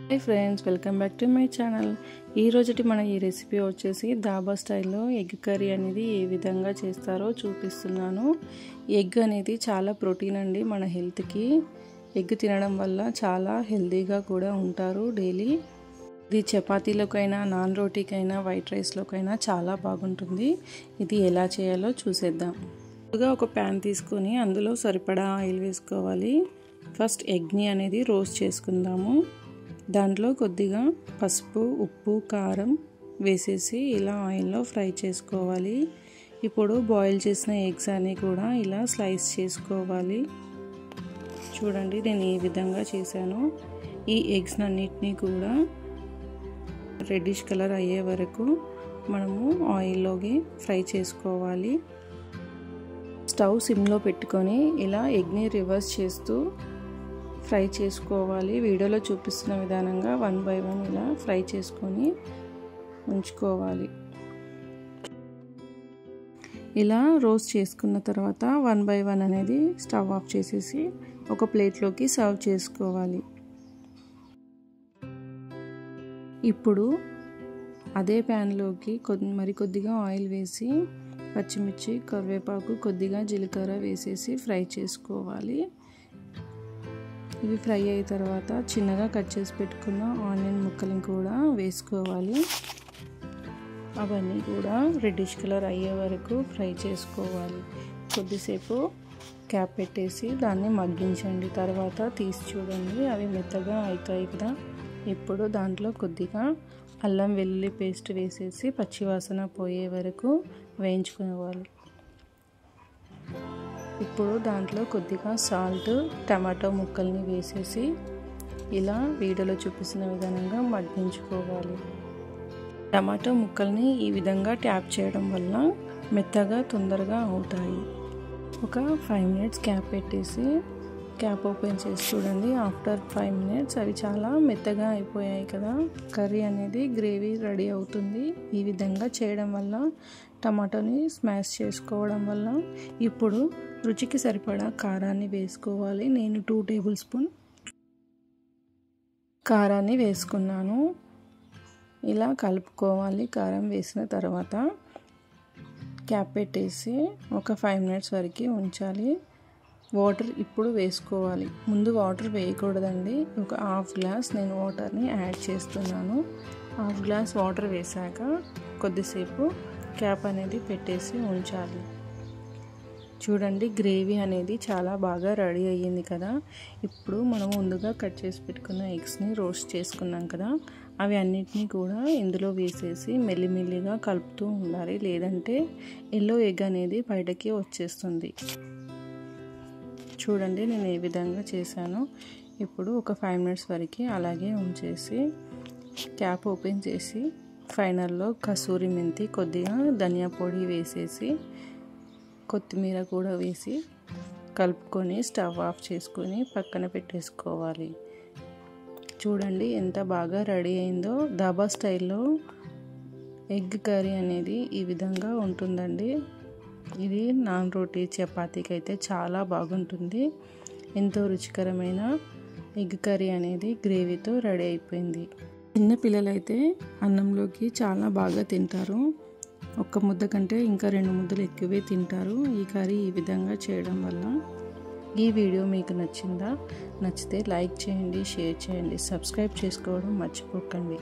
Hi friends, welcome back to my channel. ఈ రోజుటి మన ఈ రెసిపీ వచ్చేసి దాబా స్టైల్లో ఎగ్ కర్రీ అనేది ఏ విధంగా చేస్తారో చూపిస్తున్నాను। ఎగ్ అనేది చాలా ప్రోటీన్ అండి మన హెల్త్ కి। ఎగ్ తినడం వల్ల చాలా హెల్తీగా కూడా ఉంటారు డైలీ। ఇది చపాతీలోకైనా నాన్ రోటీకైనా వైట్ రైస్ లోకైనా చాలా బాగుంటుంది। ఇది ఎలా చేయాలో చూసేద్దాం। ముందుగా ఒక పాన్ తీసుకొని అందులో సరిపడా ఆయిల్ వేసుకోవాలి। ఫస్ట్ ఎగ్ ని అనేది రోస్ట్ చేసుకుందాము। దాంట్లో కొద్దిగా పసుపు, ఉప్పు, కారం వేసేసి ఇలా ఆయిల్లో ఫ్రై చేసుకోవాలి। ఇప్పుడు బాయిల్ చేసిన ఎగ్స్ అన్ని కూడా ఇలా స్లైస్ చేసుకోవాలి। చూడండి నేను ఈ విధంగా చేశాను। ఈ ఎగ్స్ అన్నిటిని కూడా రెడ్డిష్ కలర్ అయ్యే వరకు మనము ఆయిల్లోకి ఫ్రై చేసుకోవాలి। స్టవ్ సిమ్లో పెట్టుకొని ఇలా ఎగ్ని రివర్స్ చేస్తూ ఫ్రై చేసుకోవాలి। వీడియోలో చూపిస్తున్న విధానంగా 1 బై 1 ఇలా ఫ్రై చేసుకొని ఉంచుకోవాలి। ఇలా రోస్ట్ చేసుకున్న తర్వాత 1 బై 1 అనేది స్టవ్ ఆఫ్ చేసేసి ఒక ప్లేట్లోకి సర్వ్ చేసుకోవాలి। ఇప్పుడు అదే ప్యాన్లోకి మరికొద్దిగా ఆయిల్ వేసి పచ్చిమిర్చి, కరివేపాకు, కొద్దిగా జీలకర్ర వేసేసి ఫ్రై చేసుకోవాలి। ఇవి ఫ్రై అయిన తర్వాత చిన్నగా కట్ చేసి పెట్టుకున్న ఆనియన్ ముక్కలను కూడా వేసుకోవాలి। అవన్నీ కూడా రెడ్డిష్ కలర్ అయ్యే వరకు ఫ్రై చేసుకోవాలి। కొద్దిసేపు క్యాప్ పెట్టేసి దాన్ని మగ్గించండి। తర్వాత తీసి చూడండి, అవి మెత్తగా అవుతాయి కదా। ఇప్పుడు దాంట్లో కొద్దిగా అల్లం వెల్లుల్లి పేస్ట్ వేసేసి పచ్చివాసన పోయే వరకు వేయించుకోవాలి। ఇప్పుడు దాంట్లో కొద్దిగా సాల్ట్, టమాటో ముక్కల్ని వేసేసి ఇలా వీడియోలో చూపిస్తున్న విధంగా మగ్గించుకోవాలి। టమాటో ముక్కల్ని ఈ విధంగా ట్యాప్ చేయడం వల్ల మెత్తగా తొందరగా అవుతాయి। ఒక 5 మినిట్స్ క్యాప్ పెట్టేసి క్యాప్ ఓపెన్ చేసి చూడండి। ఆఫ్టర్ 5 మినిట్స్ అవి చాలా మెత్తగా అయిపోయాయి కదా। కర్రీ అనేది గ్రేవీ రెడీ అవుతుంది। ఈ విధంగా చేయడం వల్ల టమాటోని స్మాష్ చేసుకోవడం వల్ల ఇప్పుడు రుచికి సరిపడా కారాన్ని వేసుకోవాలి। నేను 2 టేబుల్ స్పూన్ కారాన్ని వేసుకున్నాను। ఇలా కలుపుకోవాలి। కారం వేసిన తర్వాత క్యాప్ పెట్టేసి ఒక 5 మినిట్స్ వరకు ఉంచాలి। వాటర్ ఇప్పుడు వేసుకోవాలి। ముందు వాటర్ వేయకూడదండి। ఒక హాఫ్ గ్లాస్ నేను వాటర్ని యాడ్ చేస్తున్నాను। హాఫ్ గ్లాస్ వాటర్ వేసాక కొద్దిసేపు క్యాప్ అనేది పెట్టేసి ఉంచాలి। చూడండి గ్రేవీ అనేది చాలా బాగా రెడీ అయ్యింది కదా। ఇప్పుడు మనం ముందుగా కట్ చేసి పెట్టుకున్న ఎగ్స్ని రోస్ట్ చేసుకున్నాం కదా, అవి అన్నిటినీ కూడా ఇందులో వేసేసి మెల్లిమెల్లిగా కలుపుతూ ఉండాలి, లేదంటే ఎల్లో ఎగ్ అనేది బయటకి వచ్చేస్తుంది। చూడండి నేను ఏ విధంగా చేశాను। ఇప్పుడు ఒక 5 మినిట్స్ వరకు అలాగే ఉంచేసి క్యాప్ ఓపెన్ చేసి ఫైనల్లో కసూరి మెంతి, కొద్దిగా ధనియా పొడి వేసేసి కొత్తిమీర కూడా వేసి కలుపుకొని స్టవ్ ఆఫ్ చేసుకొని పక్కన పెట్టేసుకోవాలి। చూడండి ఎంత బాగా రెడీ అయిందో। దాబా స్టైల్లో ఎగ్ కర్రీ అనేది ఈ విధంగా ఉంటుందండి। ఇది నాన్ రోటీ, చపాతీకి అయితే చాలా బాగుంటుంది। ఎంతో రుచికరమైన ఎగ్ కర్రీ అనేది గ్రేవీతో రెడీ అయిపోయింది। చిన్న పిల్లలైతే అన్నంలోకి చాలా బాగా తింటారు। ఒక్క ముద్ద కంటే ఇంకా 2 ముద్దలు ఎక్కువే తింటారు ఈ కర్రీ ఈ విధంగా చేయడం వల్ల। ఈ వీడియో మీకు నచ్చిందా? నచ్చితే లైక్ చేయండి, షేర్ చేయండి, సబ్స్క్రైబ్ చేసుకోవడం మర్చిపోకండి।